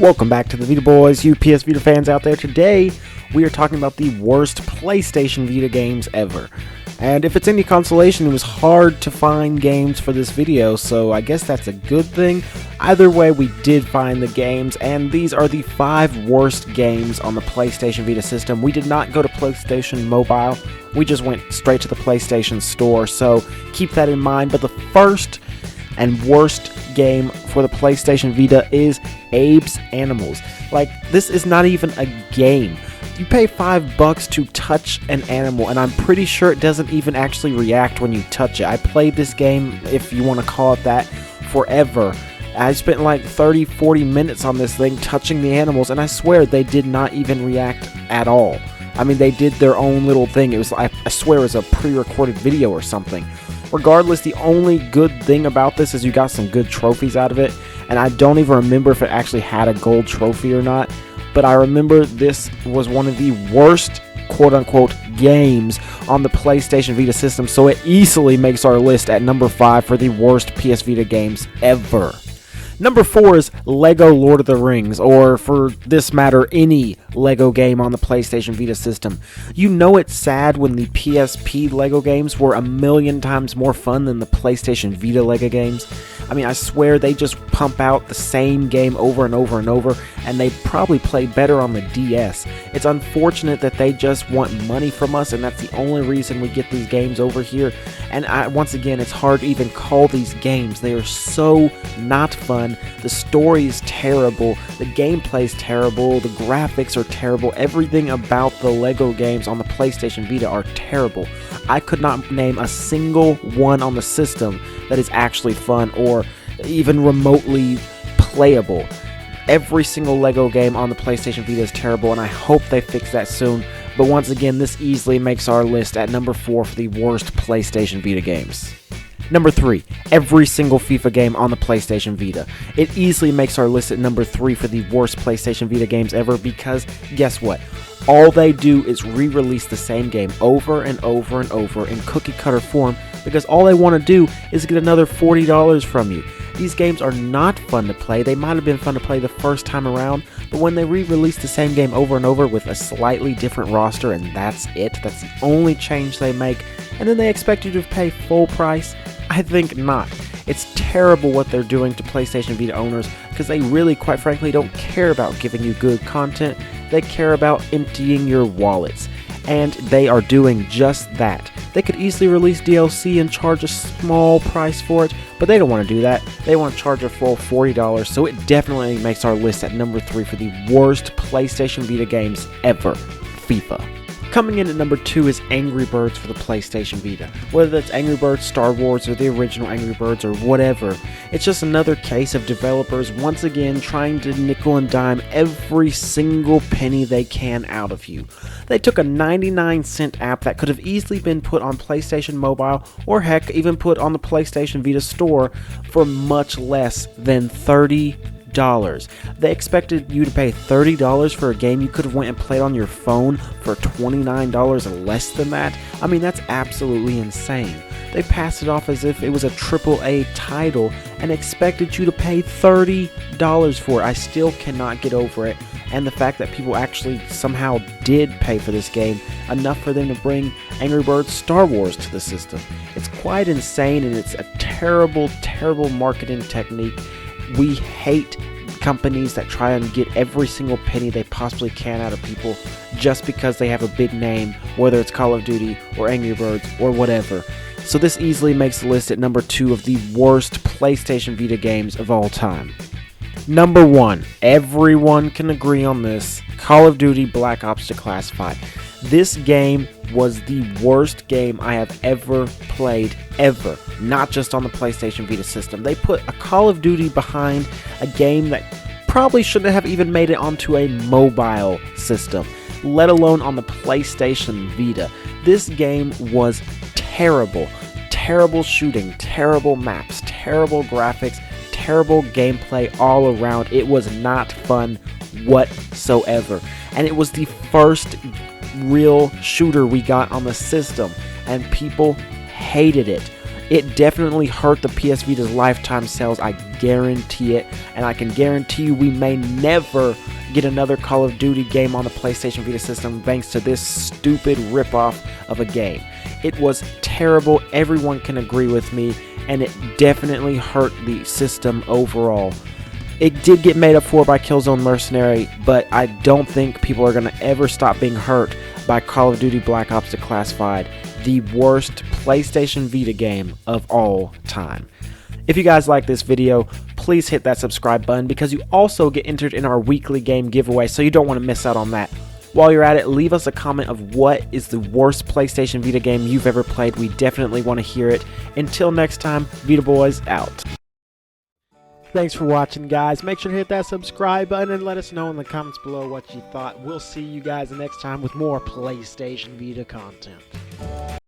Welcome back to the Vita Boys, you PS Vita fans out there. Today, we are talking about the worst PlayStation Vita games ever. And if it's any consolation, it was hard to find games for this video, so I guess that's a good thing. Either way, we did find the games, and these are the 5 worst games on the PlayStation Vita system. We did not go to PlayStation Mobile, we just went straight to the PlayStation Store, so keep that in mind. But the first and worst game for the PlayStation Vita is Abe's Animals. Like, this is not even a game. You pay $5 to touch an animal, and I'm pretty sure it doesn't even actually react when you touch it. I played this game, if you want to call it that, forever. I spent like 30-40 minutes on this thing touching the animals, and I swear they did not even react at all. I mean, they did their own little thing. It was, I swear it was a pre-recorded video or something. Regardless, the only good thing about this is you got some good trophies out of it, and I don't even remember if it actually had a gold trophy or not, but I remember this was one of the worst quote-unquote games on the PlayStation Vita system, so it easily makes our list at number 5 for the worst PS Vita games ever. Number 4 is Lego Lord of the Rings, or for this matter, any Lego game on the PlayStation Vita system. You know it's sad when the PSP Lego games were a million times more fun than the PlayStation Vita Lego games. I mean, I swear they just pump out the same game over and over and over, and they probably play better on the DS. It's unfortunate that they just want money from us, and that's the only reason we get these games over here. And once again, it's hard to even call these games. They are so not fun. The story is terrible, the gameplay is terrible, the graphics are terrible, everything about the Lego games on the PlayStation Vita are terrible. I could not name a single one on the system that is actually fun or even remotely playable. Every single Lego game on the PlayStation Vita is terrible, and I hope they fix that soon. But once again, this easily makes our list at number 4 for the worst PlayStation Vita games. Number 3, every single FIFA game on the PlayStation Vita. It easily makes our list at number 3 for the worst PlayStation Vita games ever because, guess what? All they do is re-release the same game over and over and over in cookie-cutter form because all they want to do is get another $40 from you. These games are not fun to play. They might have been fun to play the first time around, but when they re-release the same game over and over with a slightly different roster and that's it, that's the only change they make, and then they expect you to pay full price, I think not. It's terrible what they're doing to PlayStation Vita owners because they really, quite frankly, don't care about giving you good content. They care about emptying your wallets. And they are doing just that. They could easily release DLC and charge a small price for it, but they don't want to do that. They want to charge a full $40, so it definitely makes our list at number 3 for the worst PlayStation Vita games ever, FIFA. Coming in at number 2 is Angry Birds for the PlayStation Vita. Whether that's Angry Birds Star Wars or the original Angry Birds or whatever, it's just another case of developers once again trying to nickel and dime every single penny they can out of you. They took a 99-cent app that could have easily been put on PlayStation Mobile or heck even put on the PlayStation Vita store for much less than $30. They expected you to pay $30 for a game you could have went and played on your phone for $29 less than that. I mean, that's absolutely insane. They passed it off as if it was a AAA title and expected you to pay $30 for it. I still cannot get over it, and the fact that people actually somehow did pay for this game, enough for them to bring Angry Birds Star Wars to the system. It's quite insane, and it's a terrible, terrible marketing technique. We hate companies that try and get every single penny they possibly can out of people just because they have a big name, whether it's Call of Duty or Angry Birds or whatever. So this easily makes the list at number 2 of the worst PlayStation Vita games of all time. Number 1, everyone can agree on this, Call of Duty Black Ops Declassified. This game was the worst game I have ever played, ever. Not just on the PlayStation Vita system. They put a Call of Duty behind a game that probably shouldn't have even made it onto a mobile system, let alone on the PlayStation Vita. This game was terrible. Terrible shooting, terrible maps, terrible graphics, terrible gameplay all around. It was not fun whatsoever. And it was the first real shooter we got on the system, and people hated it. It definitely hurt the PS Vita's lifetime sales, I guarantee it, and I can guarantee you we may never get another Call of Duty game on the PlayStation Vita system thanks to this stupid ripoff of a game. It was terrible, everyone can agree with me, and it definitely hurt the system overall. It did get made up for by Killzone Mercenary, but I don't think people are going to ever stop being hurt by Call of Duty Black Ops Declassified, the worst PlayStation Vita game of all time. If you guys like this video, please hit that subscribe button because you also get entered in our weekly game giveaway, so you don't want to miss out on that. While you're at it, leave us a comment of what is the worst PlayStation Vita game you've ever played. We definitely want to hear it. Until next time, Vita Boys out. Thanks for watching, guys. Make sure to hit that subscribe button and let us know in the comments below what you thought. We'll see you guys next time with more PlayStation Vita content.